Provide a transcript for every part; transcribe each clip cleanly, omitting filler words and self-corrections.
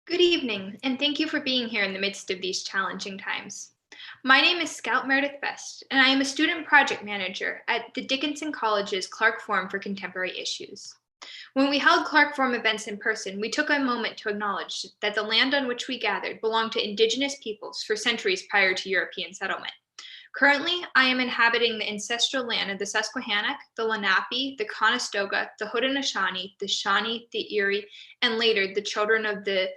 Good evening, and thank you for being here in the midst of these challenging times. My name is Scout Meredith Best, and I am a student project manager at the Dickinson College's Clark Forum for Contemporary Issues. When we held Clark Forum events in person, we took a moment to acknowledge that the land on which we gathered belonged to indigenous peoples for centuries prior to European settlement. Currently, I am inhabiting the ancestral land of the Susquehannock, the Lenape, the Conestoga, the Haudenosaunee, the Shawnee, the Erie, and later the children of the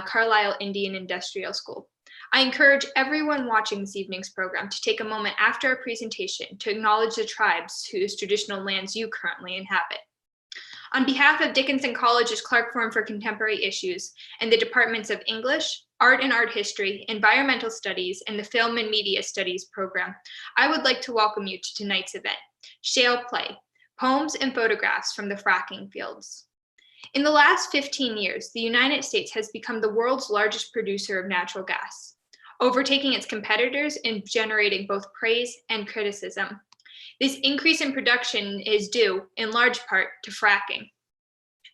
Carlisle Indian Industrial School. I encourage everyone watching this evening's program to take a moment after our presentation to acknowledge the tribes whose traditional lands you currently inhabit. On behalf of Dickinson College's Clark Forum for Contemporary Issues and the Departments of English, Art and Art History, Environmental Studies, and the Film and Media Studies program, I would like to welcome you to tonight's event, Shale Play, Poems and Photographs from the Fracking Fields. In the last 15 years, the United States has become the world's largest producer of natural gas, overtaking its competitors and generating both praise and criticism. This increase in production is due, in large part, to fracking.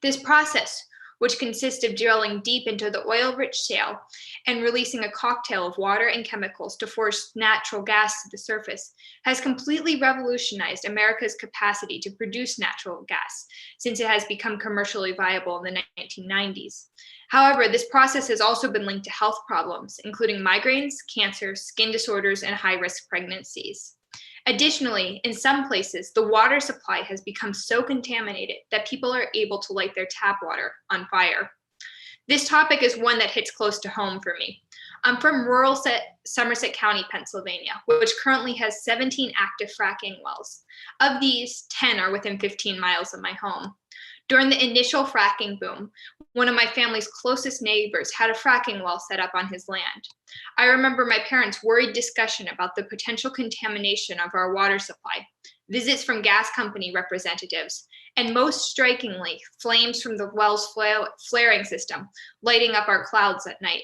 This process, which consists of drilling deep into the oil-rich shale and releasing a cocktail of water and chemicals to force natural gas to the surface, has completely revolutionized America's capacity to produce natural gas, since it has become commercially viable in the 1990s. However, this process has also been linked to health problems, including migraines, cancer, skin disorders, and high-risk pregnancies. Additionally, in some places, the water supply has become so contaminated that people are able to light their tap water on fire. This topic is one that hits close to home for me. I'm from rural Somerset County, Pennsylvania, which currently has 17 active fracking wells. Of these, 10 are within 15 miles of my home. During the initial fracking boom, one of my family's closest neighbors had a fracking well set up on his land. I remember my parents' worried discussion about the potential contamination of our water supply, visits from gas company representatives, and most strikingly, flames from the well's flaring system, lighting up our clouds at night.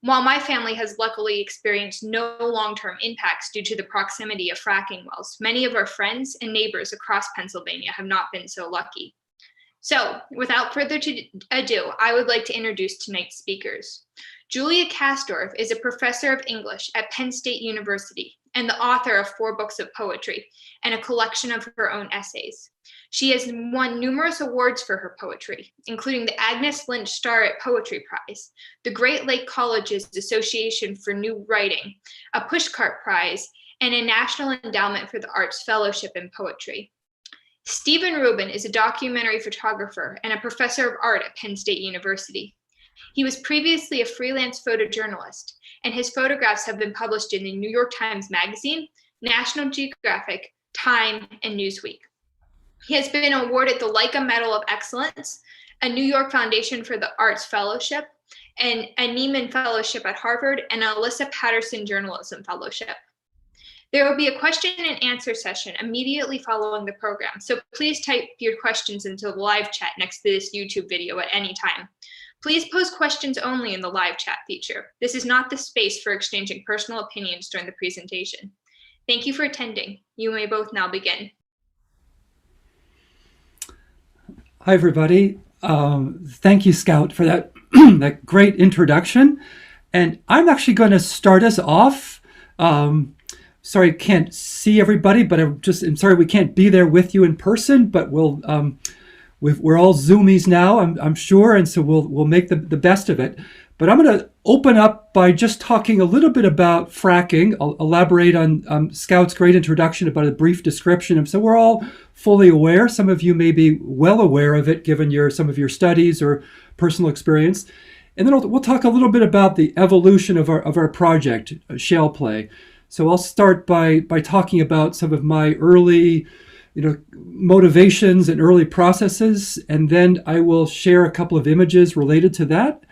While my family has luckily experienced no long-term impacts due to the proximity of fracking wells, many of our friends and neighbors across Pennsylvania have not been so lucky. So, without further ado, I would like to introduce tonight's speakers. Julia Kasdorf is a professor of English at Penn State University and the author of 4 books of poetry and a collection of her own essays. She has won numerous awards for her poetry, including the Agnes Lynch Starrett Poetry Prize, the Great Lake College's Association for New Writing, a Pushcart Prize, and a National Endowment for the Arts Fellowship in Poetry. Steven Rubin is a documentary photographer and a professor of art at Penn State University. He was previously a freelance photojournalist, and his photographs have been published in the New York Times Magazine, National Geographic, Time, and Newsweek. He has been awarded the Leica Medal of Excellence, a New York Foundation for the Arts Fellowship, and a Nieman Fellowship at Harvard, and an Alyssa Patterson Journalism Fellowship. There will be a question and answer session immediately following the program, so please type your questions into the live chat next to this YouTube video at any time. Please post questions only in the live chat feature. This is not the space for exchanging personal opinions during the presentation. Thank you for attending. You may both now begin. Hi, everybody. Thank you, Scout, for that, that great introduction. And I'm actually going to start us off. Sorry, I can't see everybody, but I'm sorry we can't be there with you in person, but we're all Zoomies now, I'm sure, and so we'll make the best of it. But I'm going to open up by just talking a little bit about fracking. I'll elaborate on Scout's great introduction about a brief description. So we're all fully aware. Some of you may be well aware of it, given some of your studies or personal experience. And then we'll talk a little bit about the evolution of our project, Shale Play. So I'll start by talking about some of my early, motivations and early processes, and then I will share a couple of images related to that.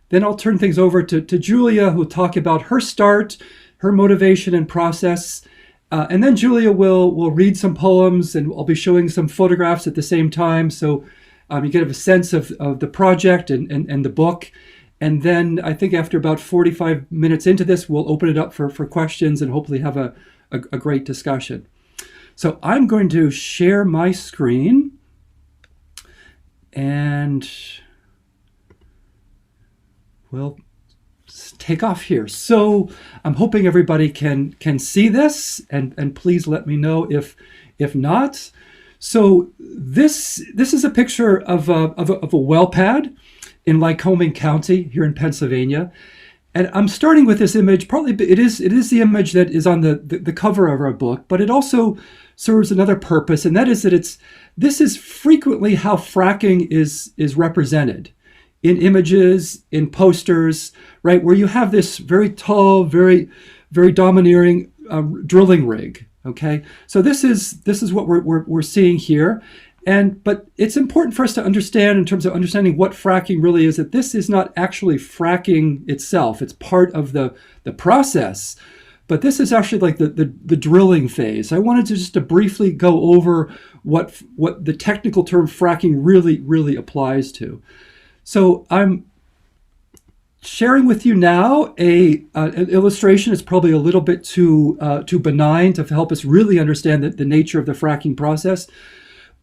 Then I'll turn things over to Julia, who'll talk about her start, her motivation and process, and then Julia will read some poems, and I'll be showing some photographs at the same time, so you get a sense of the project and the book. And then I think after about 45 minutes into this, we'll open it up for questions and hopefully have a great discussion. So I'm going to share my screen. And we'll take off here. So I'm hoping everybody can see this, and please let me know if not. So this is a picture of a well pad in Lycoming County here in Pennsylvania. And I'm starting with this image. Partly it is the image that is on the cover of our book, but it also serves another purpose, and that is that this is frequently how fracking is represented in images, in posters, right, where you have this very tall, very, very domineering drilling rig. Okay, so this is what we're seeing here. But it's important for us to understand, in terms of understanding what fracking really is, that this is not actually fracking itself. It's part of the process, but this is actually like the drilling phase. I wanted to briefly go over what the technical term fracking really applies to. So I'm sharing with you now an illustration. It's probably a little bit too benign to help us really understand the nature of the fracking process.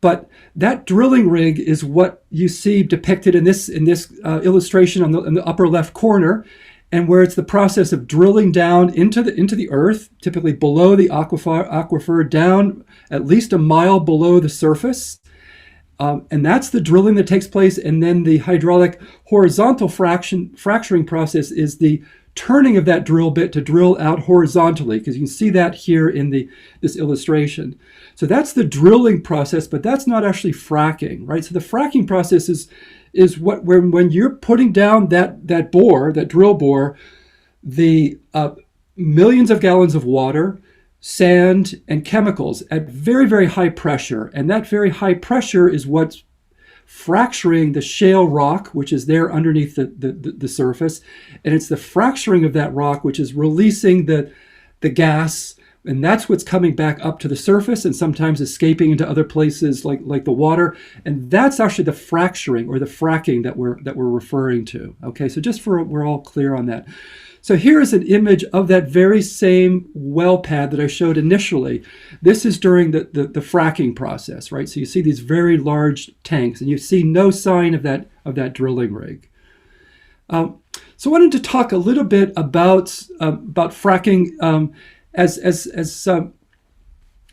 But that drilling rig is what you see depicted in this illustration in the upper left corner, and where it's the process of drilling down into the earth, typically below the aquifer, down at least a mile below the surface. And that's the drilling that takes place. And then the hydraulic horizontal fracturing process is the turning of that drill bit to drill out horizontally, because you can see that here in this illustration. So that's the drilling process, but that's not actually fracking, right? So the fracking process is when you're putting down that drill bore, the millions of gallons of water, sand, and chemicals at very, very high pressure. And that very high pressure is what's fracturing the shale rock, which is there underneath the surface. And it's the fracturing of that rock which is releasing the gas, and that's what's coming back up to the surface and sometimes escaping into other places like the water. And that's actually the fracturing or the fracking that we're referring to. Okay, so just we're all clear on that. So here is an image of that very same well pad that I showed initially. This is during the fracking process, right? So you see these very large tanks, and you see no sign of that drilling rig. So I wanted to talk a little bit about fracking. As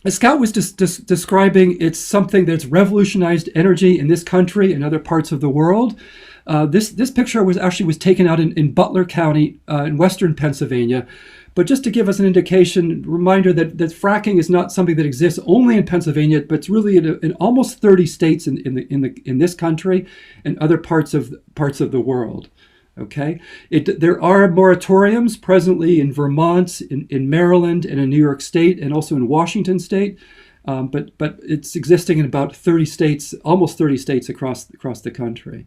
Scout was describing, it's something that's revolutionized energy in this country and other parts of the world. This picture was taken out in Butler County in western Pennsylvania. But just to give us an indication, reminder that fracking is not something that exists only in Pennsylvania, but it's really in almost 30 states in this country and other parts of the world. Okay, there are moratoriums presently in Vermont, in Maryland, and in New York State, and also in Washington State. But it's existing in about 30 states, almost 30 states across the country.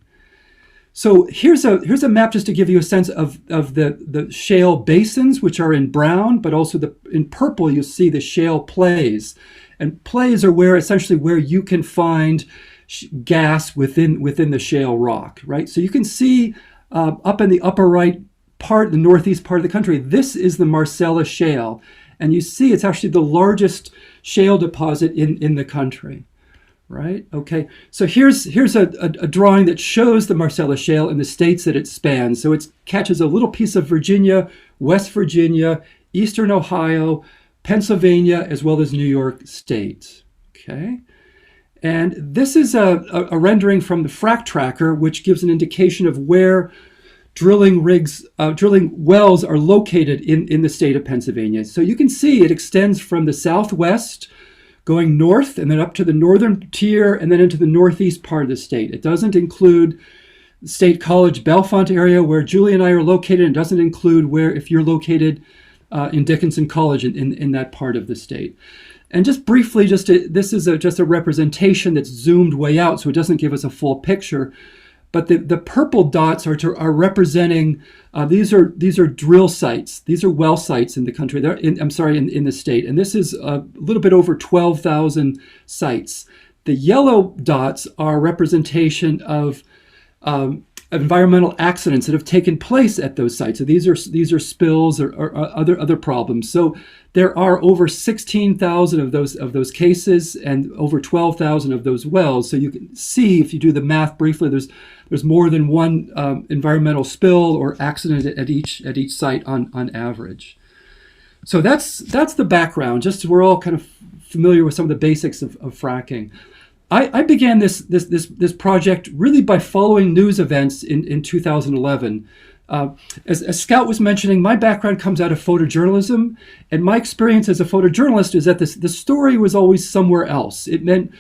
So here's a map just to give you a sense of the shale basins, which are in brown, but also in purple you'll see the shale plays. And plays are essentially where you can find gas within the shale rock, right? So you can see up in the upper right part, the northeast part of the country, this is the Marcellus Shale. And you see it's actually the largest shale deposit in the country. Right. Okay. So here's a drawing that shows the Marcellus Shale in the states that it spans. So it catches a little piece of Virginia, West Virginia, Eastern Ohio, Pennsylvania, as well as New York State. Okay. And this is a rendering from the Frac Tracker, which gives an indication of where drilling wells are located in the state of Pennsylvania. So you can see it extends from the southwest, going north and then up to the northern tier and then into the northeast part of the state. It doesn't include the State College Bellefonte area where Julia and I are located, and doesn't include if you're located in Dickinson College in that part of the state. And just briefly, this is just a representation that's zoomed way out, so it doesn't give us a full picture. But the purple dots are representing these are drill sites. These are well sites in the country. In the state, and this is a little bit over 12,000 sites. The yellow dots are representation of environmental accidents that have taken place at those sites. So these are spills or other problems. So there are over 16,000 of those cases and over 12,000 of those wells. So you can see, if you do the math briefly, there's more than one environmental spill or accident at each site on average. So that's the background. Just so we're all kind of familiar with some of the basics of fracking. I began this project really by following news events in 2011. As Scout was mentioning, my background comes out of photojournalism, and my experience as a photojournalist is that the story was always somewhere else. It meant,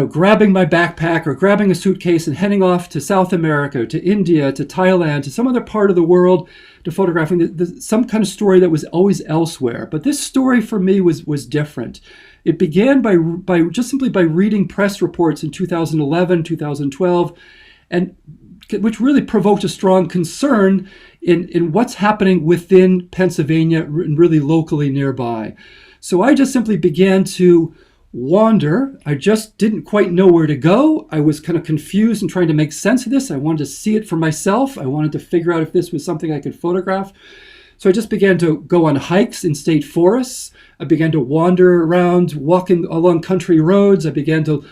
grabbing my backpack or grabbing a suitcase and heading off to South America, to India, to Thailand, to some other part of the world, to photographing some kind of story that was always elsewhere. But this story for me was different. It began by just simply by reading press reports in 2011, 2012, and which really provoked a strong concern in what's happening within Pennsylvania and really locally nearby. So I just simply began to wander. I just didn't quite know where to go. I was kind of confused and trying to make sense of this. I wanted to see it for myself. I wanted to figure out if this was something I could photograph. So I just began to go on hikes in state forests. I began to wander around, walking along country roads. I began to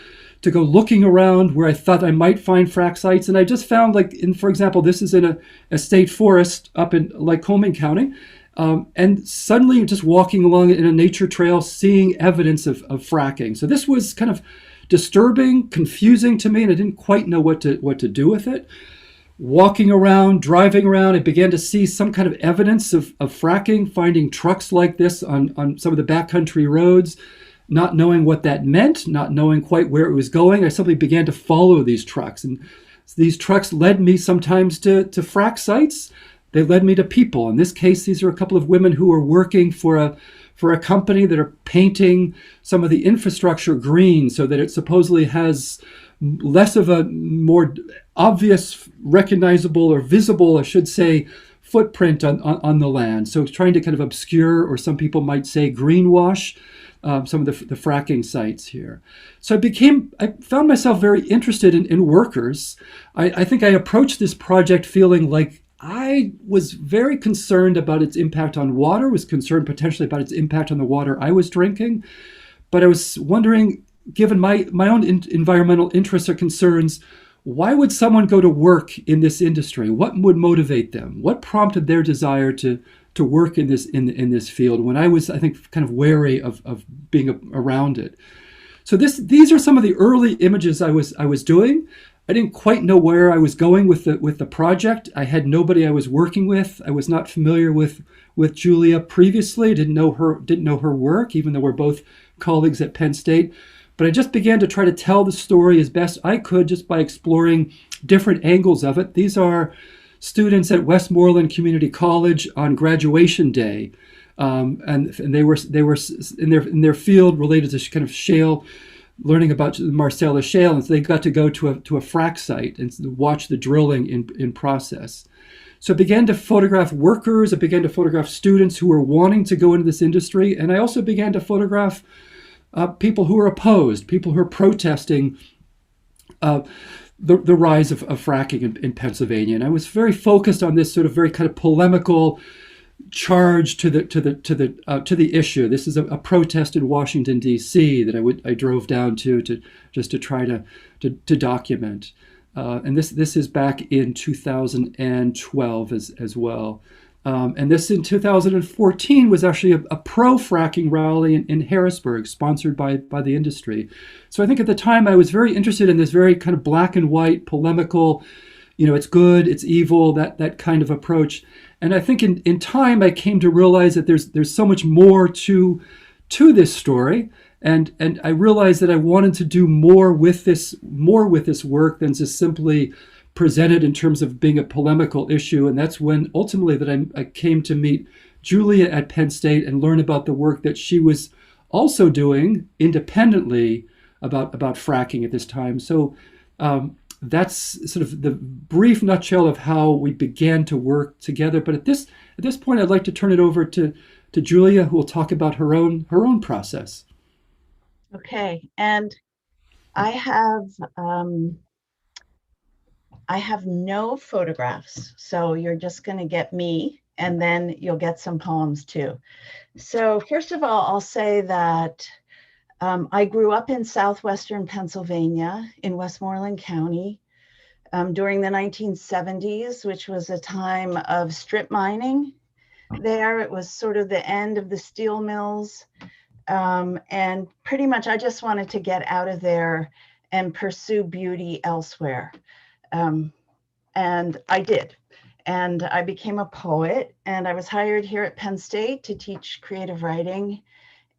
go looking around where I thought I might find frac sites. And I just found, for example, this is in a state forest up in Lycoming County. And suddenly just walking along in a nature trail, seeing evidence of fracking. So this was kind of disturbing, confusing to me, and I didn't quite know what to do with it. Walking around, driving around, I began to see some kind of evidence of fracking, finding trucks like this on some of the backcountry roads, not knowing what that meant, not knowing quite where it was going. I simply began to follow these trucks. And these trucks led me sometimes to frac sites. They led me to people. In this case, these are a couple of women who are working for a company that are painting some of the infrastructure green so that it supposedly has less of a more obvious, recognizable, or visible, I should say, footprint on the land. So it's trying to kind of obscure, or some people might say greenwash, some of the fracking sites here. So I found myself very interested in workers. I think I approached this project feeling like I was very concerned about its impact on water, was concerned potentially about its impact on the water I was drinking. But I was wondering, given my own environmental interests or concerns, why would someone go to work in this industry? What would motivate them? What prompted their desire to work in this field when I was, I think, kind of wary of being around it? So these are some of the early images I was doing. I didn't quite know where I was going with the project. I had nobody I was working with. I was not familiar with Julia previously. Didn't know her work, even though we're both colleagues at Penn State. But I just began to try to tell the story as best I could, just by exploring different angles of it. These are students at Westmoreland Community College on graduation day, and they were in their field related to kind of shale, learning about Marcellus Shale, and so they got to go to a frac site and watch the drilling in process. So I began to photograph workers. I began to photograph students who were wanting to go into this industry, and I also began to photograph people who are opposed, people who are protesting the rise of fracking in Pennsylvania. And I was very focused on this sort of very kind of polemical charge to the issue. This is a protest in Washington, D.C. that I drove down to just to try to document. And this is back in 2012 as well. And this in 2014 was actually a pro-fracking rally in Harrisburg, sponsored by the industry. So I think at the time I was very interested in this very kind of black and white, polemical, it's good, it's evil, that kind of approach. And I think in time I came to realize that there's so much more to this story. And I realized that I wanted to do more with this work than just simply present it in terms of being a polemical issue. And that's when ultimately that I came to meet Julia at Penn State and learn about the work that she was also doing independently about fracking at this time. So that's sort of the brief nutshell of how we began to work together. But at this point, I'd like to turn it over to Julia, who will talk about her own process. Okay, and I have I have no photographs, so you're just going to get me, and then you'll get some poems too. So first of all, I'll say that I grew up in southwestern Pennsylvania in Westmoreland County during the 1970s, which was a time of strip mining there. It was sort of the end of the steel mills. And pretty much I just wanted to get out of there and pursue beauty elsewhere. And I did. And I became a poet, and I was hired here at Penn State to teach creative writing.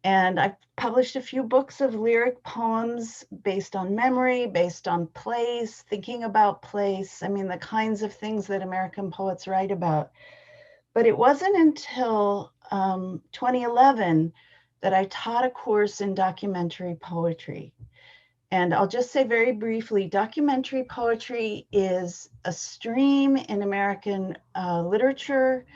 And I published a few books of lyric poems based on memory, based on place, thinking about place. I mean, the kinds of things that American poets write about. But it wasn't until 2011 that I taught a course in documentary poetry. And I'll just say very briefly, documentary poetry is a stream in American literature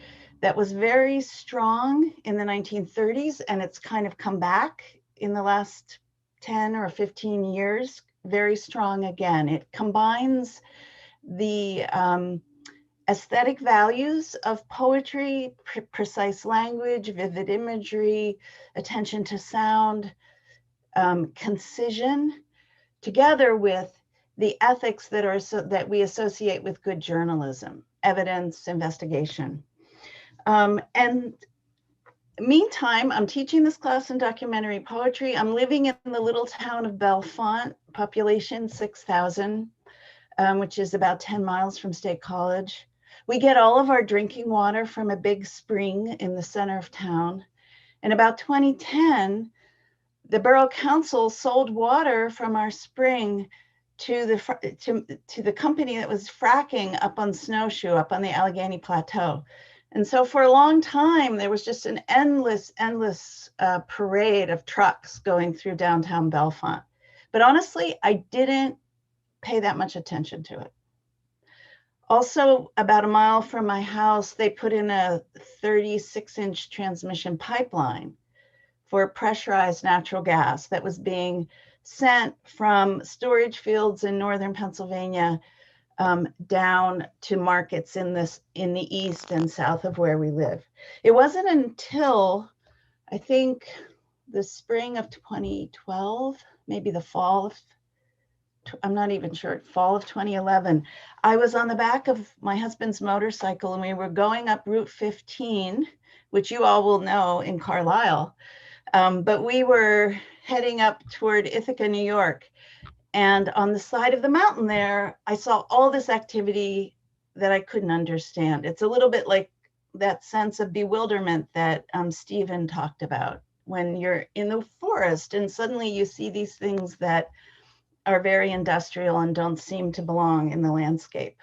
that was very strong in the 1930s, and it's kind of come back in the last 10 or 15 years, very strong again. It combines the aesthetic values of poetry, precise language, vivid imagery, attention to sound, concision, together with the ethics that we associate with good journalism, evidence, investigation. And meantime, I'm teaching this class in documentary poetry. I'm living in the little town of Bellefonte, population 6,000, which is about 10 miles from State College. We get all of our drinking water from a big spring in the center of town. In about 2010, the Borough Council sold water from our spring to the company that was fracking up on Snowshoe, up on the Allegheny Plateau. And so for a long time, there was just an endless parade of trucks going through downtown Bellefonte. But honestly, I didn't pay that much attention to it. Also, about a mile from my house, they put in a 36-inch transmission pipeline for pressurized natural gas that was being sent from storage fields in northern Pennsylvania down to markets in the east and south of where we live. It wasn't until, I think, the spring of 2012, maybe the fall of, I'm not even sure, fall of 2011, I was on the back of my husband's motorcycle, and we were going up Route 15, which you all will know in Carlisle. But we were heading up toward Ithaca, New York. And on the side of the mountain there, I saw all this activity that I couldn't understand. It's a little bit like that sense of bewilderment that Steven talked about when you're in the forest and suddenly you see these things that are very industrial and don't seem to belong in the landscape.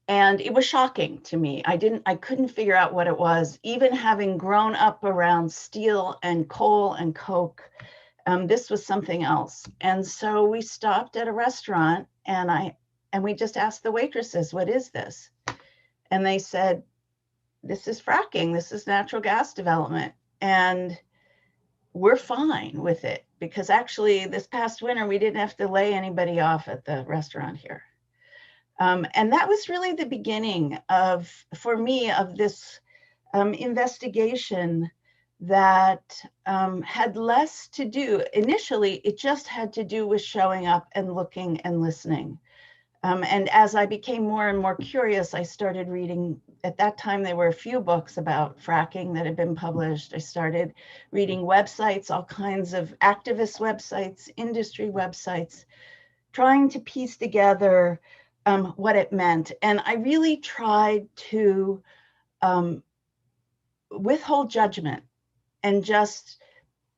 And it was shocking to me. I couldn't figure out what it was, even having grown up around steel and coal and coke. This was something else. And so we stopped at a restaurant, and we just asked the waitresses, "What is this?" And they said, "This is fracking. This is natural gas development." And we're fine with it, because actually this past winter, we didn't have to lay anybody off at the restaurant here. And that was really the beginning for me, of this investigation that had less to do. Initially, it just had to do with showing up and looking and listening. And as I became more and more curious, I started reading. At that time, there were a few books about fracking that had been published. I started reading websites, all kinds of activist websites, industry websites, trying to piece together what it meant. And I really tried to withhold judgment and just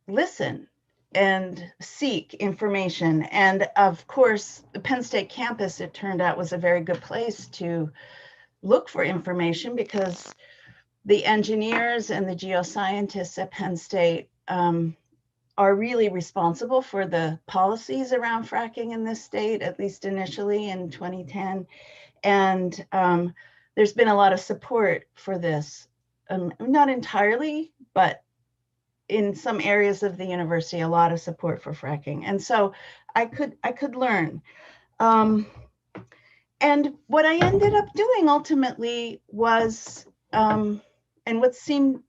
listen and seek information. And of course, the Penn State campus, it turned out, was a very good place to look for information, because the engineers and the geoscientists at Penn State are really responsible for the policies around fracking in this state, at least initially in 2010. And there's been a lot of support for this, not entirely, but in some areas of the university, a lot of support for fracking. And so I could learn. And what I ended up doing ultimately was, and what seemed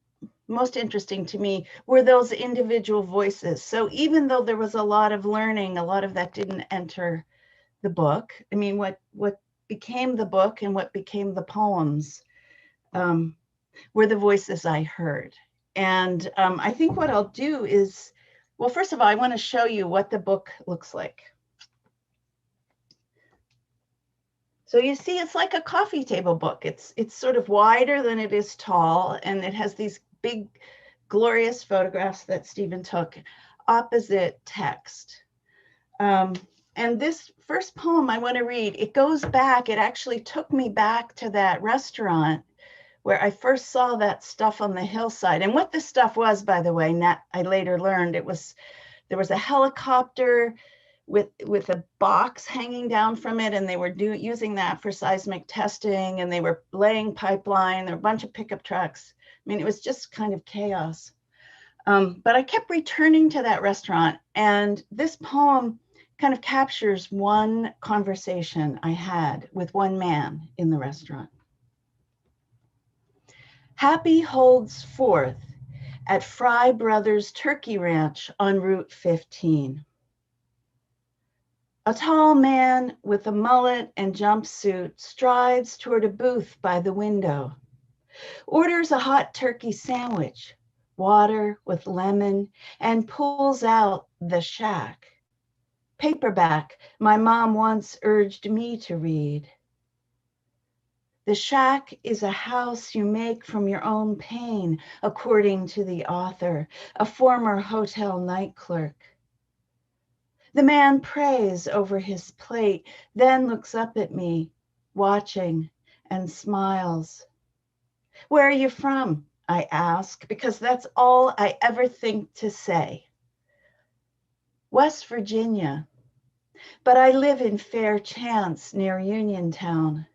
most interesting to me were those individual voices. So even though there was a lot of learning, a lot of that didn't enter the book. I mean, what became the book and what became the poems were the voices I heard. And I think what I'll do is, well, first of all, I want to show you what the book looks like. So you see, it's like a coffee table book. It's sort of wider than it is tall, and it has these big, glorious photographs that Steven took, opposite text. And this first poem I want to read, it goes back, it actually took me back to that restaurant where I first saw that stuff on the hillside. And what this stuff was, by the way, I later learned, there was a helicopter with a box hanging down from it, and they were using that for seismic testing, and they were laying pipeline. There were a bunch of pickup trucks. I mean, it was just kind of chaos. But I kept returning to that restaurant, and this poem kind of captures one conversation I had with one man in the restaurant. Happy holds forth at Fry Brothers Turkey Ranch on Route 15. A tall man with a mullet and jumpsuit strides toward a booth by the window, orders a hot turkey sandwich, water with lemon, and pulls out The Shack, paperback my mom once urged me to read. The shack is a house you make from your own pain, according to the author, a former hotel night clerk. The man prays over his plate, then looks up at me, watching, and smiles. Where are you from? I ask, because that's all I ever think to say. West Virginia, but I live in Fairchance near Uniontown.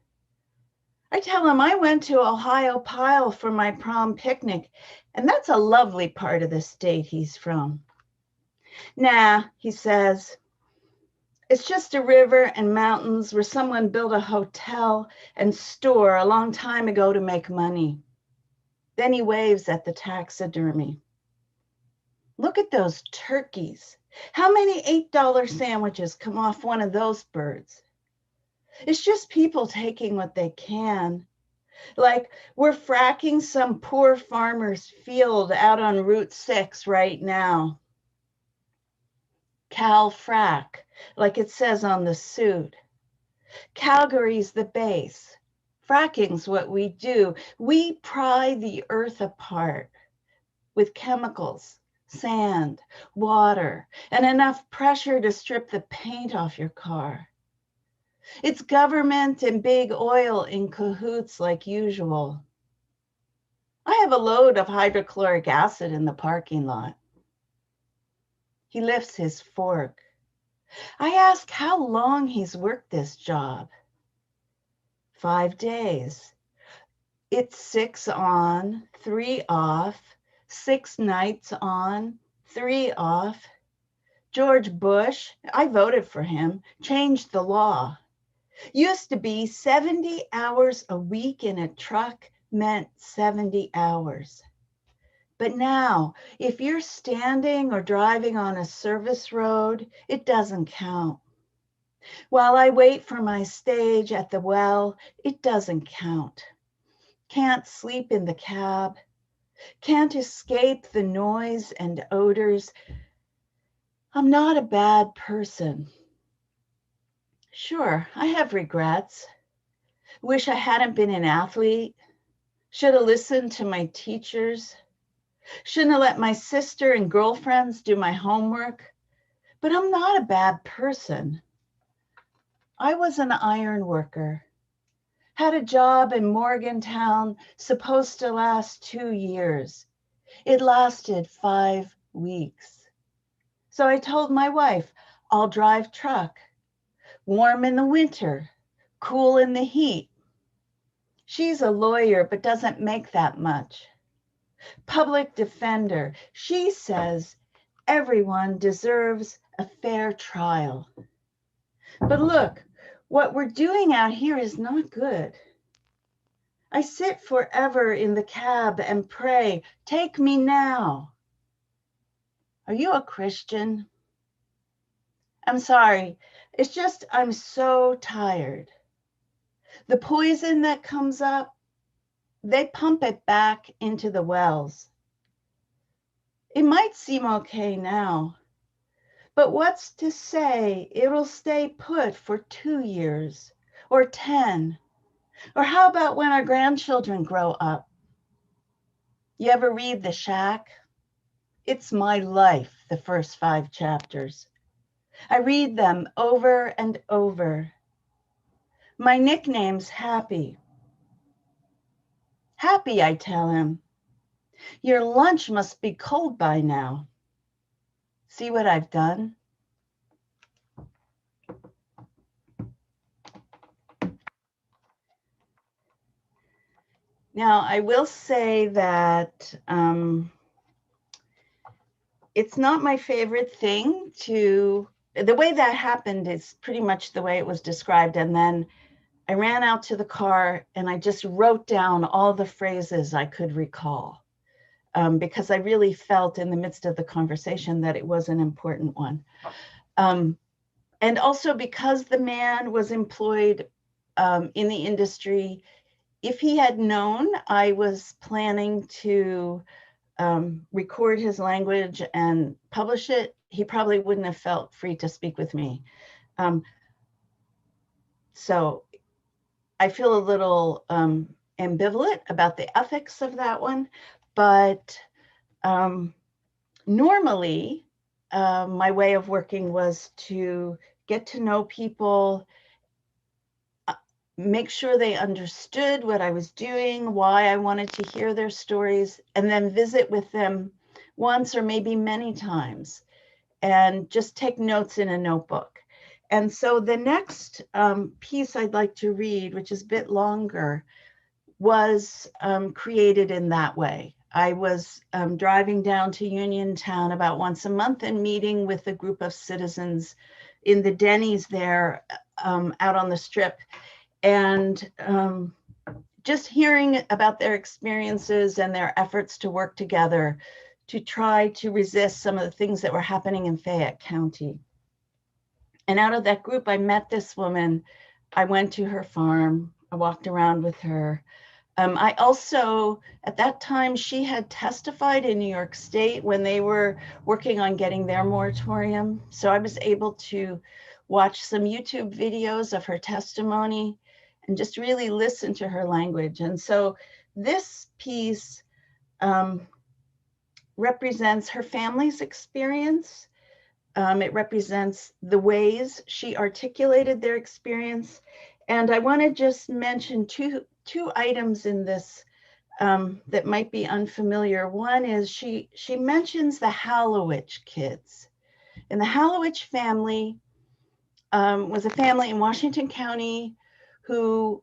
I tell him I went to Ohio Pile for my prom picnic, and that's a lovely part of the state he's from. Nah, he says, it's just a river and mountains where someone built a hotel and store a long time ago to make money. Then he waves at the taxidermy. Look at those turkeys. How many $8 sandwiches come off one of those birds? It's just people taking what they can. Like we're fracking some poor farmer's field out on Route 6 right now. Cal frack, like it says on the suit. Calgary's the base. Fracking's what we do. We pry the earth apart with chemicals, sand, water, and enough pressure to strip the paint off your car. It's government and big oil in cahoots like usual. I have a load of hydrochloric acid in the parking lot. He lifts his fork. I ask how long he's worked this job. 5 days. It's 6 on, 3 off, 6 nights on, 3 off. George Bush, I voted for him, changed the law. Used to be 70 hours a week in a truck meant 70 hours. But now, if you're standing or driving on a service road, it doesn't count. While I wait for my stage at the well, it doesn't count. Can't sleep in the cab. Can't escape the noise and odors. I'm not a bad person. Sure, I have regrets. Wish I hadn't been an athlete. Should have listened to my teachers. Shouldn't have let my sister and girlfriends do my homework. But I'm not a bad person. I was an iron worker. Had a job in Morgantown, supposed to last 2 years. It lasted 5 weeks. So I told my wife, I'll drive truck. Warm in the winter, cool in the heat. She's a lawyer, but doesn't make that much. Public defender, she says everyone deserves a fair trial. But look, what we're doing out here is not good. I sit forever in the cab and pray, take me now. Are you a Christian? I'm sorry. It's just, I'm so tired. The poison that comes up, they pump it back into the wells. It might seem okay now, but what's to say it'll stay put for 2 years or 10? Or how about when our grandchildren grow up? You ever read The Shack? It's my life, the first 5 chapters. I read them over and over. My nickname's Happy. Happy, I tell him. Your lunch must be cold by now. See what I've done? Now, I will say that it's not my favorite thing to, the way that happened is pretty much the way it was described. And then I ran out to the car and I just wrote down all the phrases I could recall because I really felt in the midst of the conversation that it was an important one. And also because the man was employed in the industry, if he had known I was planning to record his language and publish it, he probably wouldn't have felt free to speak with me. So I feel a little ambivalent about the ethics of that one, but normally my way of working was to get to know people, make sure they understood what I was doing, why I wanted to hear their stories, and then visit with them once or maybe many times and just take notes in a notebook. And so the next piece I'd like to read, which is a bit longer, was created in that way. I was driving down to Uniontown about once a month and meeting with a group of citizens in the Denny's there out on the Strip. And just hearing about their experiences and their efforts to work together to try to resist some of the things that were happening in Fayette County. And out of that group, I met this woman. I went to her farm. I walked around with her. I also, at that time, she had testified in New York State when they were working on getting their moratorium. So I was able to watch some YouTube videos of her testimony and just really listen to her language. And so this piece represents her family's experience. It represents the ways she articulated their experience. And I want to just mention two items in this that might be unfamiliar. One is she mentions the Hallowich kids. And the Hallowich family was a family in Washington County who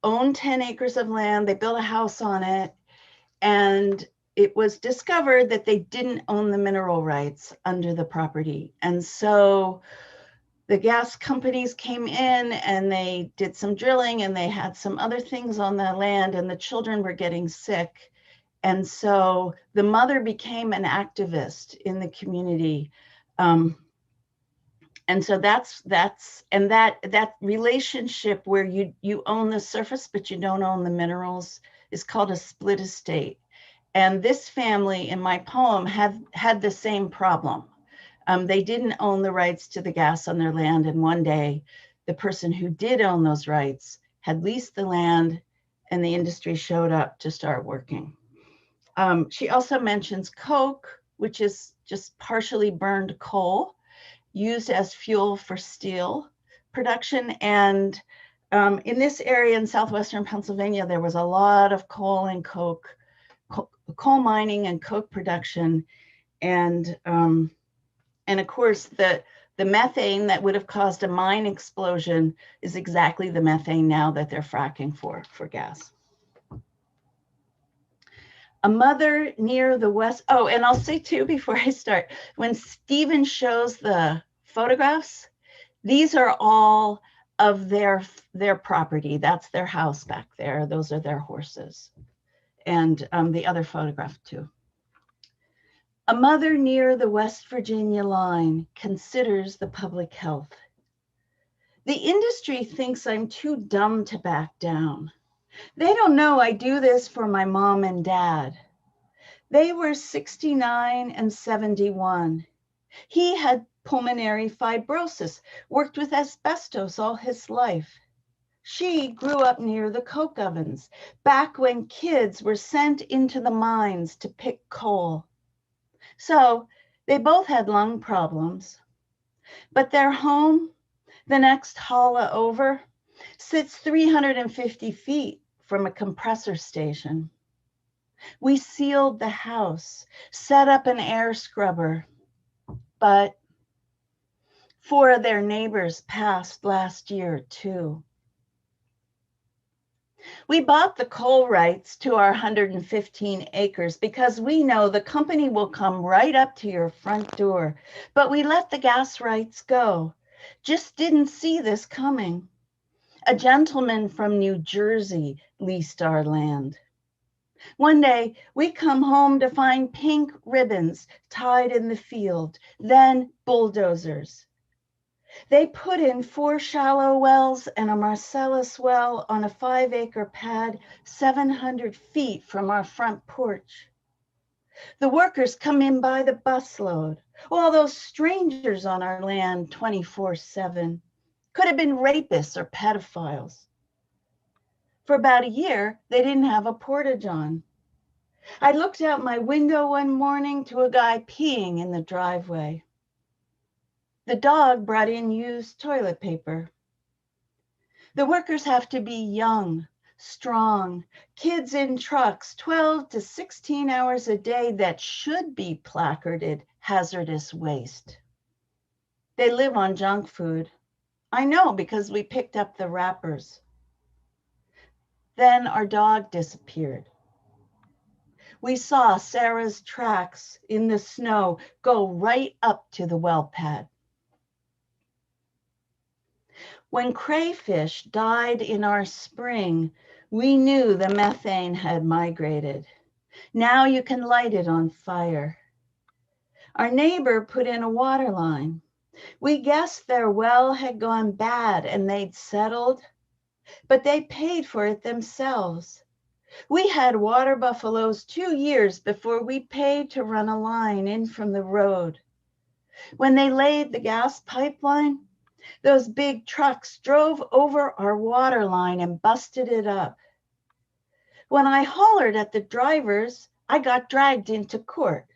owned 10 acres of land. They built a house on it. And it was discovered that they didn't own the mineral rights under the property. And so the gas companies came in and they did some drilling and they had some other things on the land and the children were getting sick. And so the mother became an activist in the community. And so that relationship where you own the surface, but you don't own the minerals is called a split estate. And this family in my poem had the same problem. They didn't own the rights to the gas on their land. And one day, the person who did own those rights had leased the land and the industry showed up to start working. She also mentions coke, which is just partially burned coal used as fuel for steel production. And in this area in southwestern Pennsylvania, there was a lot of coal and coke, coal mining and coke production. And of course, the methane that would have caused a mine explosion is exactly the methane now that they're fracking for gas. A mother near the west. Oh, and I'll say too, before I start, when Steven shows the photographs, These are all of their property. That's their house back there. Those are their horses. And the other photograph too. A mother near the West Virginia line considers the public health. The industry thinks I'm too dumb to back down. They don't know I do this for my mom and dad. They were 69 and 71. He had pulmonary fibrosis, worked with asbestos all his life. She grew up near the coke ovens, back when kids were sent into the mines to pick coal. So they both had lung problems. But their home, the next holla over, sits 350 feet from a compressor station. We sealed the house, set up an air scrubber, but 4 of their neighbors passed last year too. We bought the coal rights to our 115 acres because we know the company will come right up to your front door, but we let the gas rights go. Just didn't see this coming. A gentleman from New Jersey leased our land. One day, we come home to find pink ribbons tied in the field, then bulldozers. They put in 4 shallow wells and a Marcellus well on a 5-acre pad 700 feet from our front porch. The workers come in by the busload. All those strangers on our land 24/7 could have been rapists or pedophiles. For about a year, they didn't have a porta-john. I looked out my window one morning to a guy peeing in the driveway. The dog brought in used toilet paper. The workers have to be young, strong, kids in trucks, 12 to 16 hours a day that should be placarded hazardous waste. They live on junk food. I know because we picked up the wrappers. Then our dog disappeared. We saw Sarah's tracks in the snow go right up to the well pad. When crayfish died in our spring, we knew the methane had migrated. Now you can light it on fire. Our neighbor put in a water line. We guessed their well had gone bad and they'd settled, but they paid for it themselves. We had water buffaloes 2 years before we paid to run a line in from the road. When they laid the gas pipeline, those big trucks drove over our water line and busted it up. When I hollered at the drivers, I got dragged into court.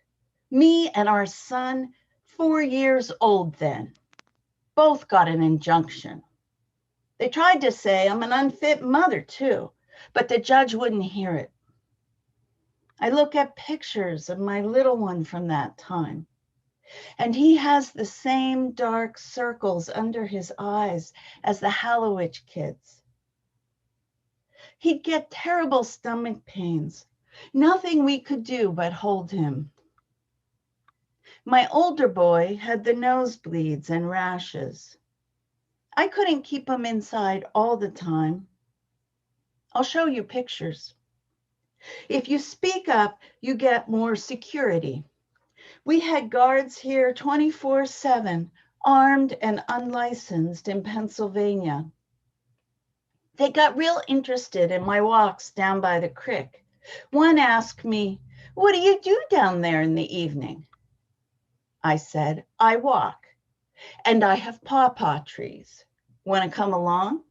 Me and our son, 4 years old then, both got an injunction. They tried to say I'm an unfit mother too, but the judge wouldn't hear it. I look at pictures of my little one from that time, and he has the same dark circles under his eyes as the Hallowich kids. He'd get terrible stomach pains. Nothing we could do but hold him. My older boy had the nosebleeds and rashes. I couldn't keep him inside all the time. I'll show you pictures. If you speak up, you get more security. We had guards here 24/7, armed and unlicensed in Pennsylvania. They got real interested in my walks down by the creek. One asked me, "What do you do down there in the evening?" I said, "I walk, and I have pawpaw trees. Want to come along?"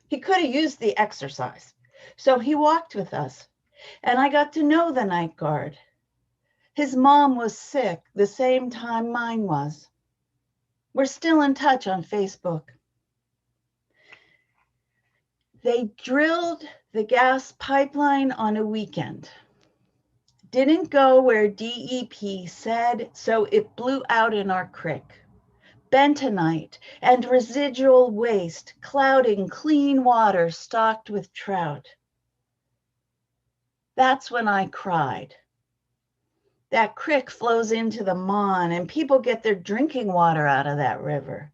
He could have used the exercise, so he walked with us, and I got to know the night guard. His mom was sick the same time mine was. We're still in touch on Facebook. They drilled the gas pipeline on a weekend. Didn't go where DEP said, so it blew out in our creek. Bentonite and residual waste clouding clean water stocked with trout. That's when I cried. That creek flows into the Mon and people get their drinking water out of that river.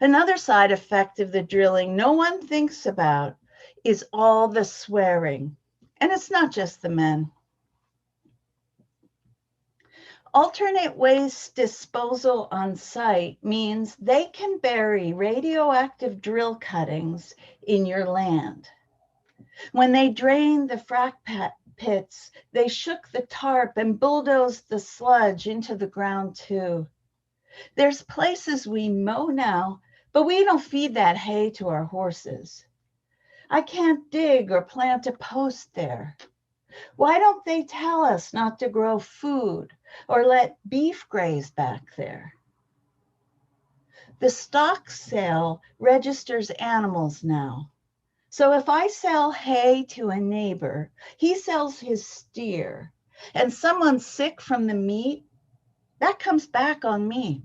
Another side effect of the drilling no one thinks about is all the swearing. And it's not just the men. Alternate waste disposal on site means they can bury radioactive drill cuttings in your land. When they drained the frack pits, they shook the tarp and bulldozed the sludge into the ground too. There's places we mow now, but we don't feed that hay to our horses. I can't dig or plant a post there. Why don't they tell us not to grow food or let beef graze back there? The stock sale registers animals now. So if I sell hay to a neighbor, he sells his steer, and someone's sick from the meat, that comes back on me.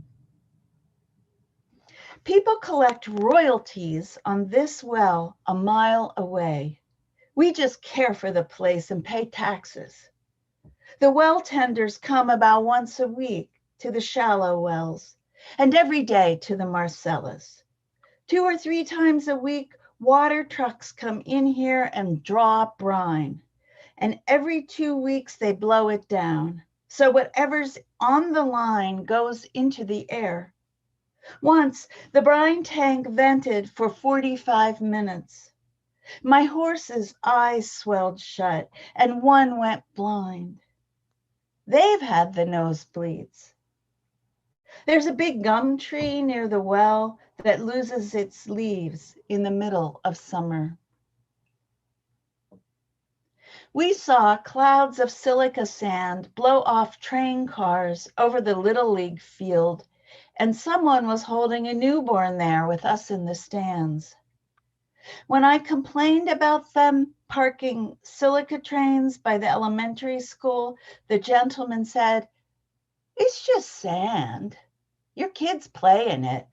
People collect royalties on this well a mile away. We just care for the place and pay taxes. The well tenders come about once a week to the shallow wells, and every day to the Marcellus. 2 or 3 times a week, water trucks come in here and draw up brine. And every 2 weeks, they blow it down. So whatever's on the line goes into the air. Once, the brine tank vented for 45 minutes. My horse's eyes swelled shut, and one went blind. They've had the nosebleeds. There's a big gum tree near the well that loses its leaves in the middle of summer. We saw clouds of silica sand blow off train cars over the Little League field, and someone was holding a newborn there with us in the stands. When I complained about them parking silica trains by the elementary school, the gentleman said, "It's just sand. Your kids play in it."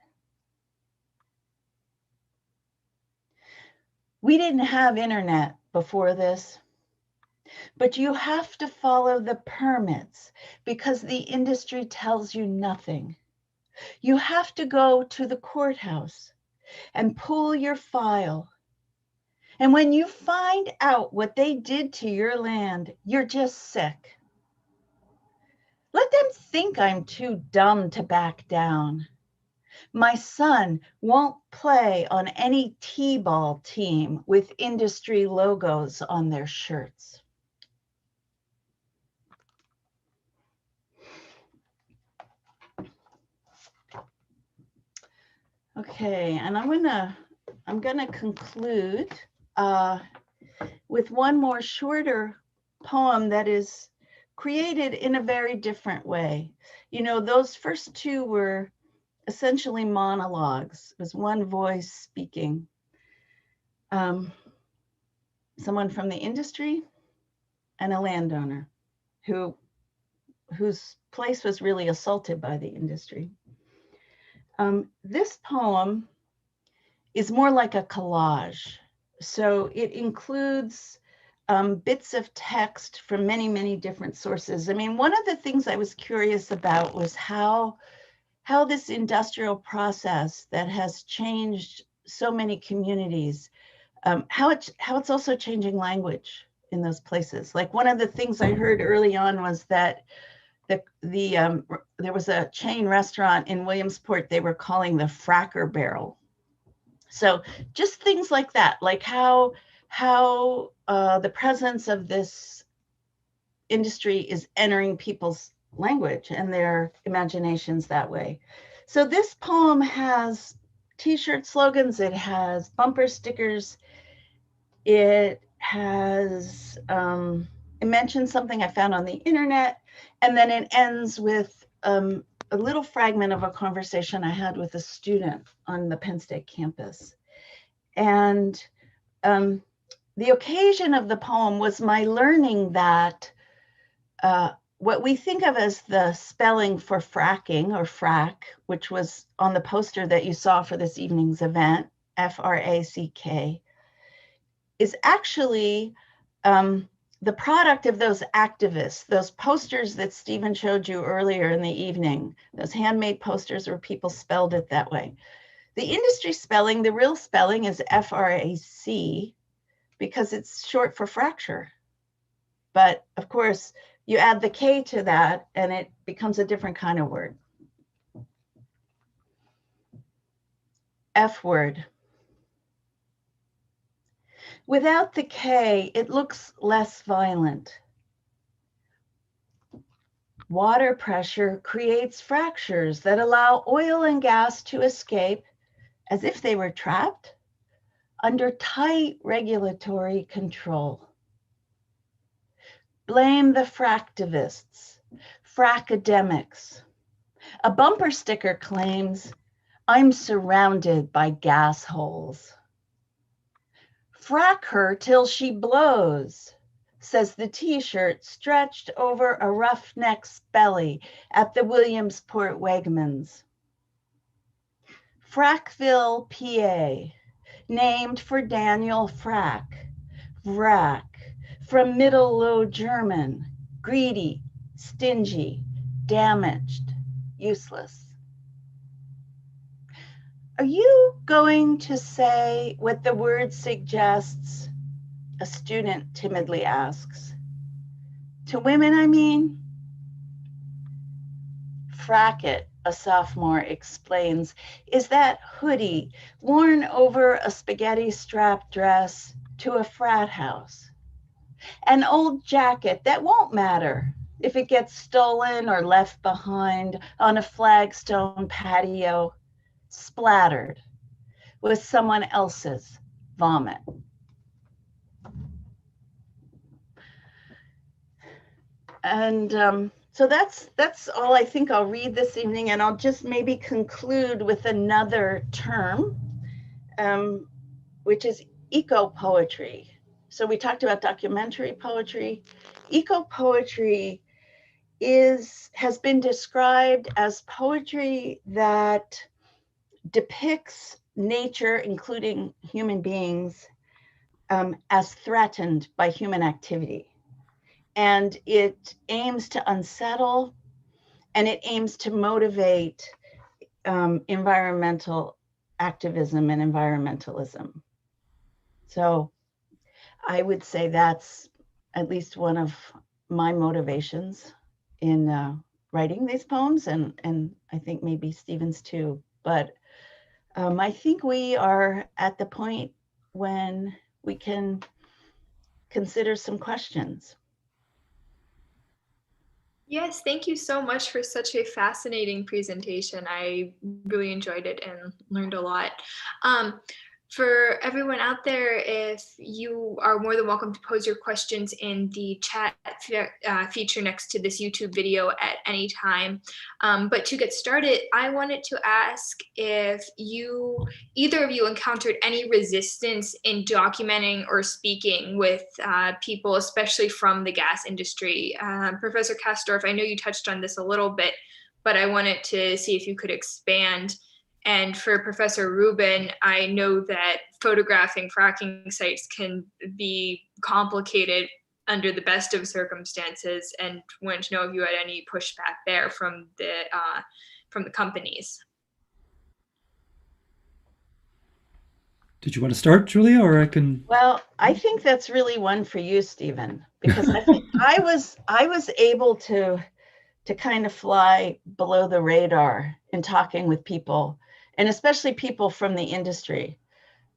We didn't have internet before this, but you have to follow the permits because the industry tells you nothing. You have to go to the courthouse and pull your file. And when you find out what they did to your land, you're just sick. Let them think I'm too dumb to back down. My son won't play on any T-ball team with industry logos on their shirts. Okay, and I'm gonna conclude with one more shorter poem that is created in a very different way. You know, those first 2 were essentially monologues. It was one voice speaking. Someone from the industry and a landowner whose place was really assaulted by the industry. This poem is more like a collage. So it includes bits of text from many, many different sources. I mean, one of the things I was curious about was how this industrial process that has changed so many communities, how it's also changing language in those places. Like one of the things I heard early on was that there was a chain restaurant in Williamsport they were calling the Fracker Barrel. So just things like that, like how the presence of this industry is entering people's language and their imaginations that way. So this poem has T-shirt slogans, it has bumper stickers, it has, it mentions something I found on the internet, and then it ends with a little fragment of a conversation I had with a student on the Penn State campus. And the occasion of the poem was my learning that what we think of as the spelling for fracking or frack, which was on the poster that you saw for this evening's event, F-R-A-C-K, is actually the product of those activists, those posters that Steven showed you earlier in the evening, those handmade posters where people spelled it that way. The industry spelling, the real spelling is FRAC because it's short for fracture. But of course, you add the K to that and it becomes a different kind of word. F word. Without the K, it looks less violent. Water pressure creates fractures that allow oil and gas to escape as if they were trapped under tight regulatory control. Blame the fractivists, fracademics. A bumper sticker claims, "I'm surrounded by gas holes." Frack her till she blows, says the t-shirt stretched over a roughneck's belly at the Williamsport Wegmans. Frackville, PA, named for Daniel Frack, Vrack, from Middle Low German, greedy, stingy, damaged, useless. Are you going to say what the word suggests? A student timidly asks. To women, I mean? Fracket, a sophomore explains, is that hoodie worn over a spaghetti strap dress to a frat house. An old jacket that won't matter if it gets stolen or left behind on a flagstone patio, splattered with someone else's vomit. And so that's all I think I'll read this evening, and I'll just maybe conclude with another term, which is eco-poetry. So we talked about documentary poetry. Eco-poetry has been described as poetry that depicts nature, including human beings, as threatened by human activity. And it aims to unsettle, and it aims to motivate environmental activism and environmentalism. So I would say that's at least one of my motivations in writing these poems, and I think maybe Steven's too. But I think we are at the point when we can consider some questions. Yes, thank you so much for such a fascinating presentation. I really enjoyed it and learned a lot. For everyone out there, if you are more than welcome to pose your questions in the chat feature next to this YouTube video at any time. But to get started, I wanted to ask if either of you encountered any resistance in documenting or speaking with people, especially from the gas industry. Professor Kasdorf, I know you touched on this a little bit, but I wanted to see if you could expand. And for Professor Rubin, I know that photographing fracking sites can be complicated under the best of circumstances, and wanted to know if you had any pushback there from the companies. Did you want to start, Julia, or I can? Well, I think that's really one for you, Steven, because I think I was able to kind of fly below the radar in talking with people, and especially people from the industry.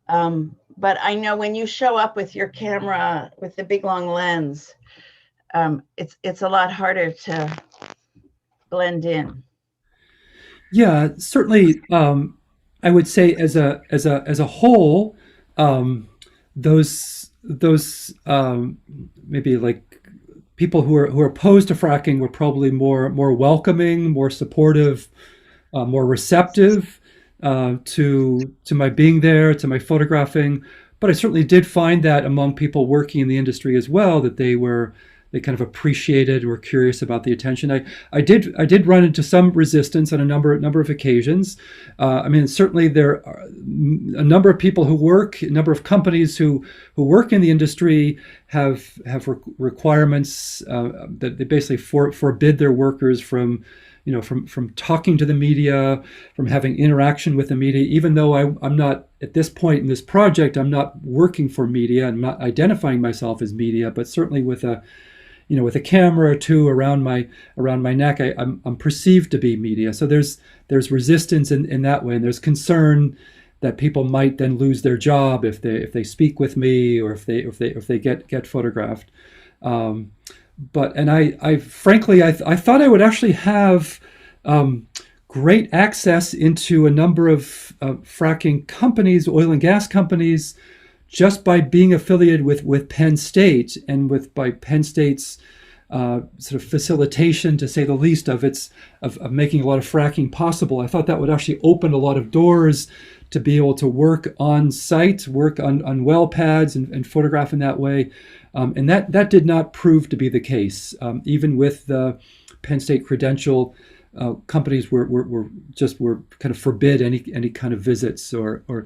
But I know when you show up with your camera with the big long lens, it's a lot harder to blend in. Yeah, certainly. I would say as a whole, those maybe like people who are opposed to fracking were probably more welcoming, more supportive, more receptive to my being there, to my photographing. But I certainly did find that among people working in the industry as well, that they kind of appreciated, were curious about the attention. I did run into some resistance on a number of occasions. I mean, certainly there are a number of people a number of companies who work in the industry have requirements that they basically forbid their workers from from talking to the media, from having interaction with the media. Even though I'm not at this point in this project, I'm not working for media. I'm not identifying myself as media, but certainly with a camera or two around my neck, I'm perceived to be media. So there's resistance in that way, and there's concern that people might then lose their job if they speak with me, or if they get photographed. I frankly I thought I would actually have great access into a number of fracking companies, oil and gas companies, just by being affiliated with Penn State, and by Penn State's sort of facilitation, to say the least, of making a lot of fracking possible. I thought that would actually open a lot of doors to be able to work on site, work on well pads, and photograph in that way. And that did not prove to be the case. Even with the Penn State credential, companies were kind of forbid any kind of visits or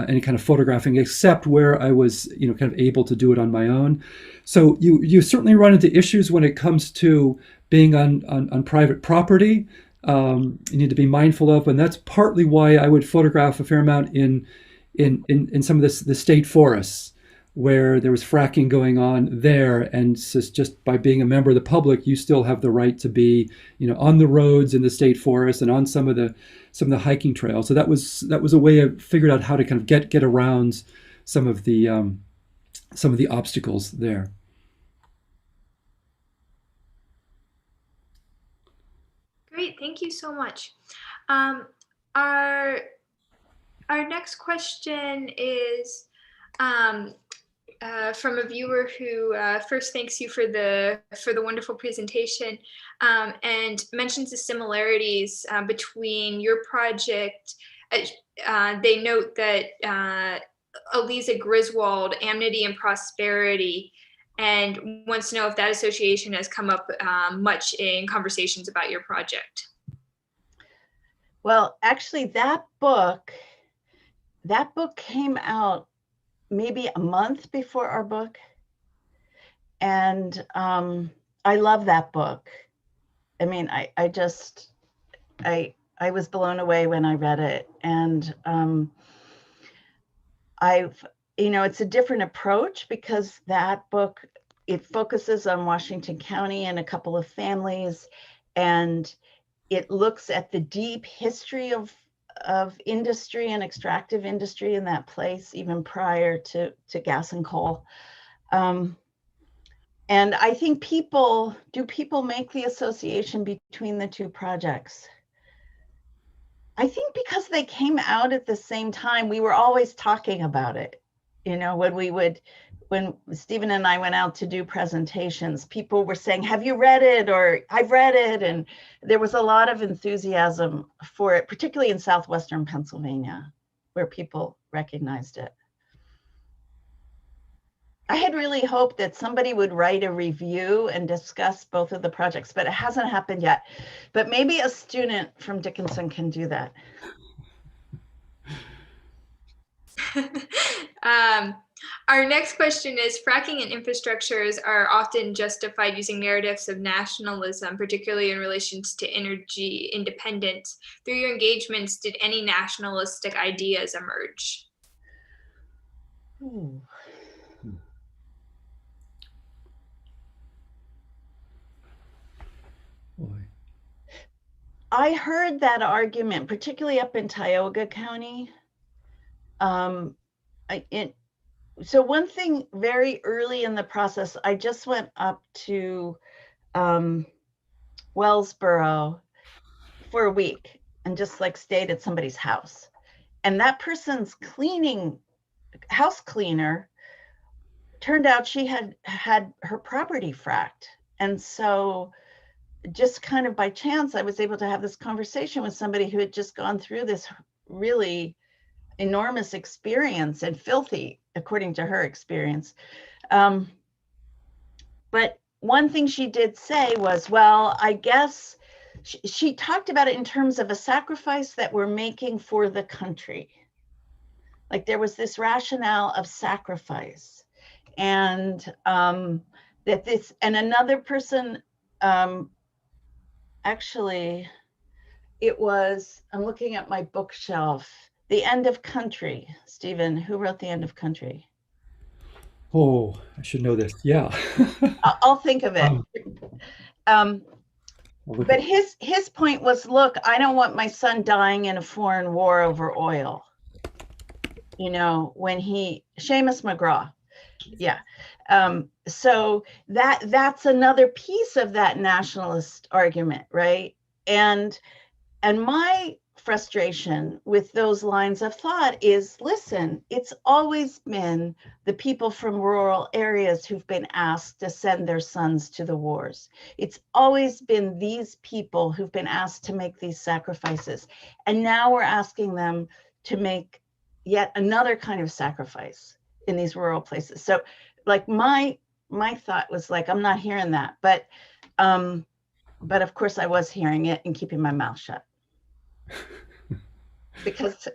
any kind of photographing, except where I was kind of able to do it on my own. So you certainly run into issues when it comes to being on private property. You need to be mindful of, and that's partly why I would photograph a fair amount in some of the state forests, where there was fracking going on there. And just by being a member of the public, you still have the right to be, on the roads in the state forest and on some of the hiking trails. So that was a way I figured out how to kind of get around some of the obstacles there. Great, thank you so much. Our next question is from a viewer who first thanks you for the wonderful presentation, and mentions the similarities between your project. They note that Eliza Griswold, Amity and Prosperity, and wants to know if that association has come up much in conversations about your project. Well, actually, that book came out maybe a month before our book. And I love that book. I mean, I was blown away when I read it. And it's a different approach, because that book, it focuses on Washington County and a couple of families, and it looks at the deep history of industry and extractive industry in that place, even prior to gas and coal. And I think people make the association between the two projects? I think because they came out at the same time, we were always talking about it. When Steven and I went out to do presentations, people were saying, have you read it? Or I've read it. And there was a lot of enthusiasm for it, particularly in southwestern Pennsylvania, where people recognized it. I had really hoped that somebody would write a review and discuss both of the projects, but it hasn't happened yet. But maybe a student from Dickinson can do that. Our next question is, fracking and infrastructures are often justified using narratives of nationalism, particularly in relation to energy independence. Through your engagements, did any nationalistic ideas emerge? Ooh. Boy. I heard that argument, particularly up in Tioga County. So one thing very early in the process, I just went up to Wellsboro for a week and just stayed at somebody's house. And that person's house cleaner, turned out she had her property fracked. And so just kind of by chance, I was able to have this conversation with somebody who had just gone through this really enormous experience, and filthy, according to her experience. But one thing she did say was, well, I guess she talked about it in terms of a sacrifice that we're making for the country. There was this rationale of sacrifice, and that this, and another person Actually, it was, I'm looking at my bookshelf, The End of Country. Stephen, who wrote The End of Country? Oh, I should know this. Yeah. I'll think of it. Um, Um, I'll look but at- his point was, look, I don't want my son dying in a foreign war over oil. You know, when Seamus McGraw. Yeah. So that's another piece of that nationalist argument, right? And my frustration with those lines of thought is, listen, it's always been the people from rural areas who've been asked to send their sons to the wars. It's always been these people who've been asked to make these sacrifices. And now we're asking them to make yet another kind of sacrifice in these rural places. So like my thought was like, I'm not hearing that, but of course I was hearing it and keeping my mouth shut. Because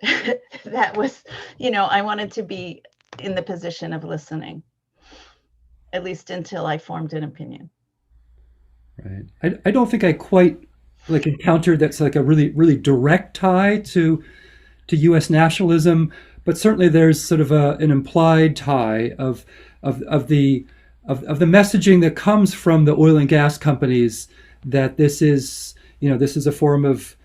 that was, I wanted to be in the position of listening, at least until I formed an opinion. Right. I don't think I quite like encountered that's like a really, really direct tie to U.S. nationalism, but certainly there's sort of an implied tie of the messaging that comes from the oil and gas companies that this is a form of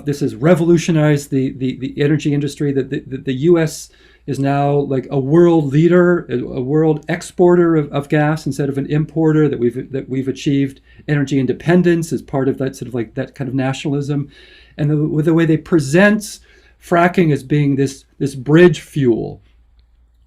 this has revolutionized the energy industry, that the U.S. is now like a world leader, a world exporter of gas instead of an importer, that we've achieved energy independence as part of that sort of like that kind of nationalism, and with the way they present fracking as being this bridge fuel,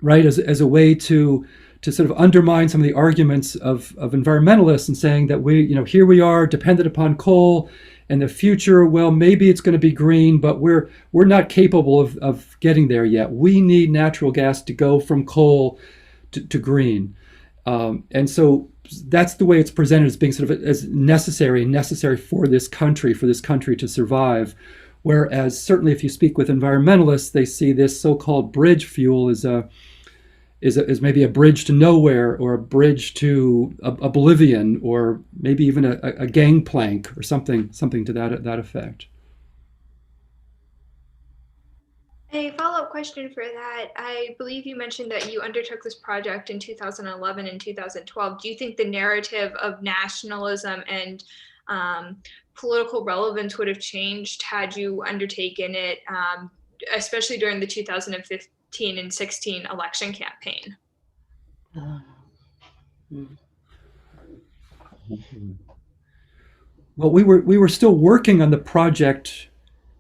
right, as a way to sort of undermine some of the arguments of environmentalists, and saying that here we are dependent upon coal, and the future, well, maybe it's going to be green, but we're not capable of getting there yet. We need natural gas to go from coal to green, and so that's the way it's presented, as being sort of as necessary for this country to survive. Whereas certainly if you speak with environmentalists, they see this so-called bridge fuel as maybe a bridge to nowhere, or a bridge to oblivion, or maybe even a gangplank or something to that effect. A follow-up question for that. I believe you mentioned that you undertook this project in 2011 and 2012. Do you think the narrative of nationalism and political relevance would have changed had you undertaken it, especially during the 2015 and 16 election campaign? Well, we were still working on the project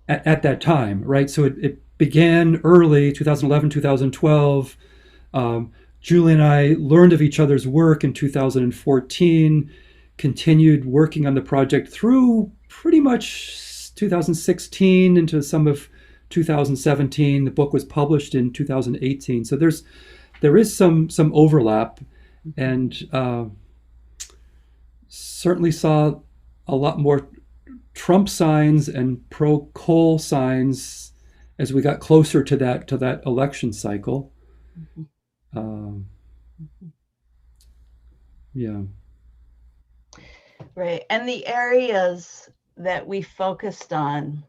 at that time, right? So it began early 2011, 2012. Julie and I learned of each other's work in 2014, continued working on the project through pretty much 2016 into some of 2017. The book was published in 2018. So there is some overlap, and certainly saw a lot more Trump signs and pro-coal signs as we got closer to that election cycle. Yeah. Right. And the areas that we focused on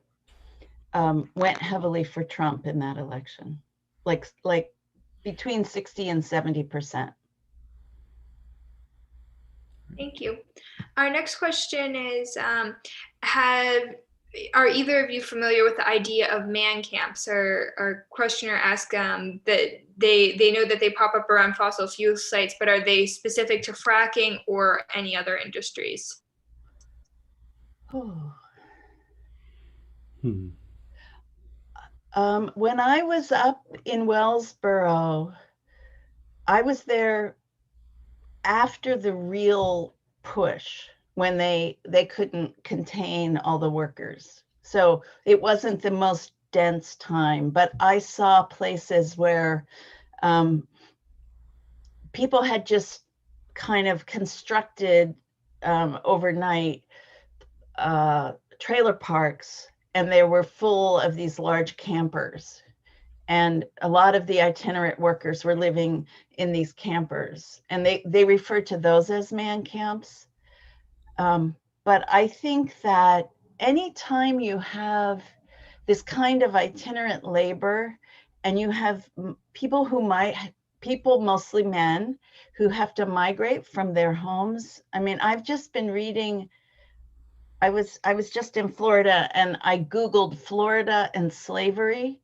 went heavily for Trump in that election, like between 60 and 70%. Thank you. Our next question is, are either of you familiar with the idea of man camps? Our questioner asked that they know that they pop up around fossil fuel sites, but are they specific to fracking or any other industries? When I was up in Wellsboro, I was there after the real push, when they couldn't contain all the workers. So it wasn't the most dense time, but I saw places where people had just kind of constructed overnight trailer parks, and they were full of these large campers. And a lot of the itinerant workers were living in these campers, and they referred to those as man camps. but I think that anytime you have this kind of itinerant labor, and you have people, mostly men, who have to migrate from their homes. I mean, I've just been reading, I was just in Florida, and I Googled Florida and slavery.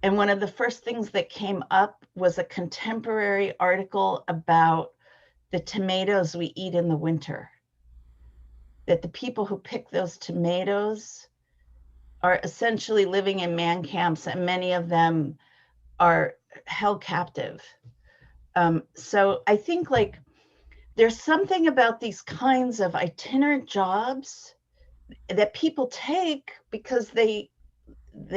And one of the first things that came up was a contemporary article about the tomatoes we eat in the winter. That the people who pick those tomatoes are essentially living in man camps, and many of them are held captive. So I think like there's something about these kinds of itinerant jobs that people take because they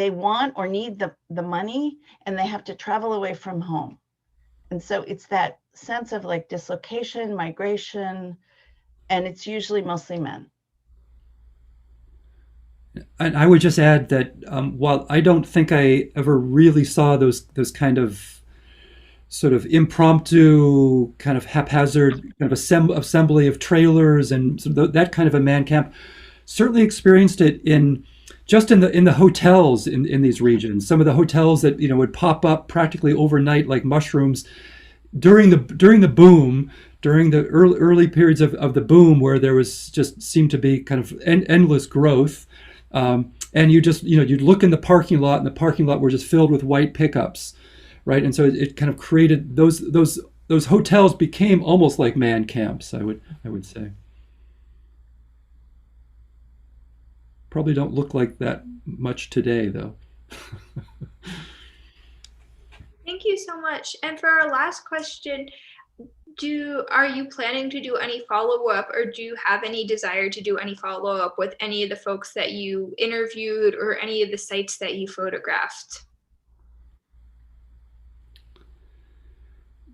want or need the money, and they have to travel away from home. And so it's that sense of like dislocation, migration, and it's usually mostly men. And I would just add that while I don't think I ever really saw those kind of sort of impromptu, kind of haphazard kind of assembly of trailers and sort of that kind of a man camp, certainly experienced it in the hotels in these regions. Some of the hotels that would pop up practically overnight like mushrooms during the boom, during the early periods of the boom, where there was just seemed to be kind of endless growth. And you'd look in the parking lot, and the parking lot were just filled with white pickups, right? And so it kind of created those hotels became almost like man camps. I would say. Probably don't look like that much today, though. Thank you so much. And for our last question, are you planning to do any follow-up, or do you have any desire to do any follow-up with any of the folks that you interviewed or any of the sites that you photographed?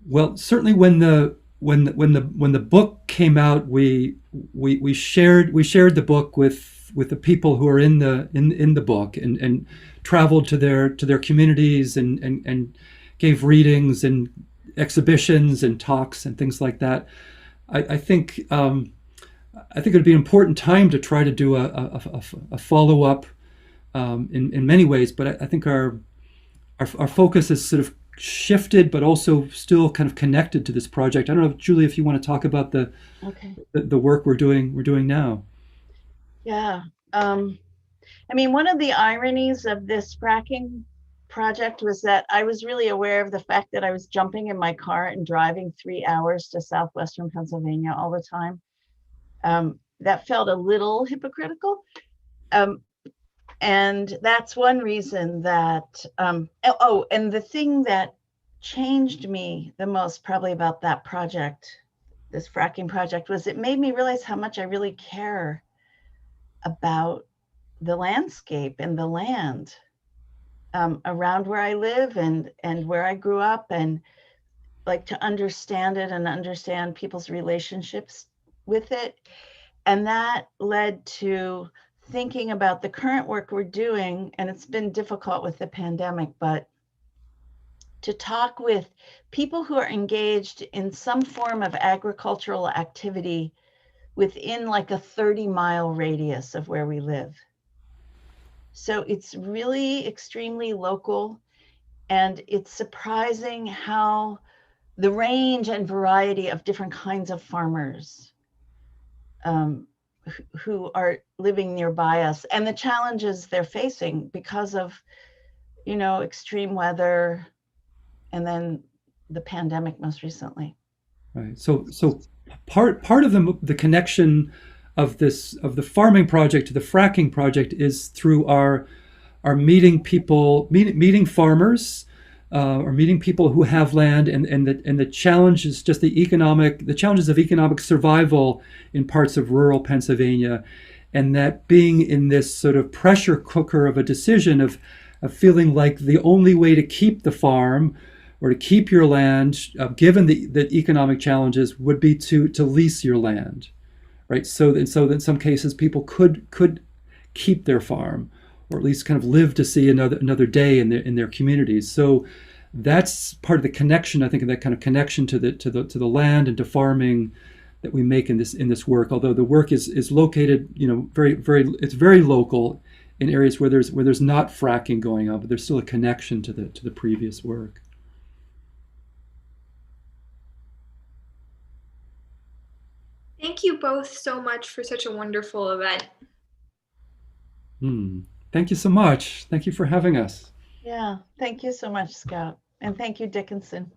Well, certainly when the book came out, we shared the book with the people who are in the book, and traveled to their communities and gave readings and exhibitions and talks and things like that. I think it would be an important time to try to do a follow up in many ways, but I think our focus is sort of shifted, but also still kind of connected to this project. I don't know, Julia, if you want to talk about the work we're doing now. Yeah. I mean, one of the ironies of this fracking project was that I was really aware of the fact that I was jumping in my car and driving 3 hours to southwestern Pennsylvania all the time. That felt a little hypocritical. And that's one reason that, and the thing that changed me the most probably about that project, this fracking project, was it made me realize how much I really care about the landscape and the land around where I live and where I grew up, and like to understand it and understand people's relationships with it. And that led to thinking about the current work we're doing, and it's been difficult with the pandemic, but to talk with people who are engaged in some form of agricultural activity within like a 30-mile radius of where we live. So it's really extremely local, and it's surprising how the range and variety of different kinds of farmers who are living nearby us, and the challenges they're facing because of, extreme weather, and then the pandemic most recently. Right. So part of the connection of the farming project to the fracking project is through our meeting farmers, or meeting people who have land, and the challenges, just the challenges of economic survival in parts of rural Pennsylvania, and that being in this sort of pressure cooker of a decision of feeling like the only way to keep the farm or to keep your land, given the economic challenges, would be to lease your land, right? So in some cases people could keep their farm, or at least kind of live to see another day in their communities. So that's part of the connection, I think, of that kind of connection to the land and to farming that we make in this work. Although the work is located, it's very local in areas where there's not fracking going on, but there's still a connection to the previous work. Thank you both so much for such a wonderful event. Thank you so much. Thank you for having us. Yeah, thank you so much, Scout. And thank you, Dickinson.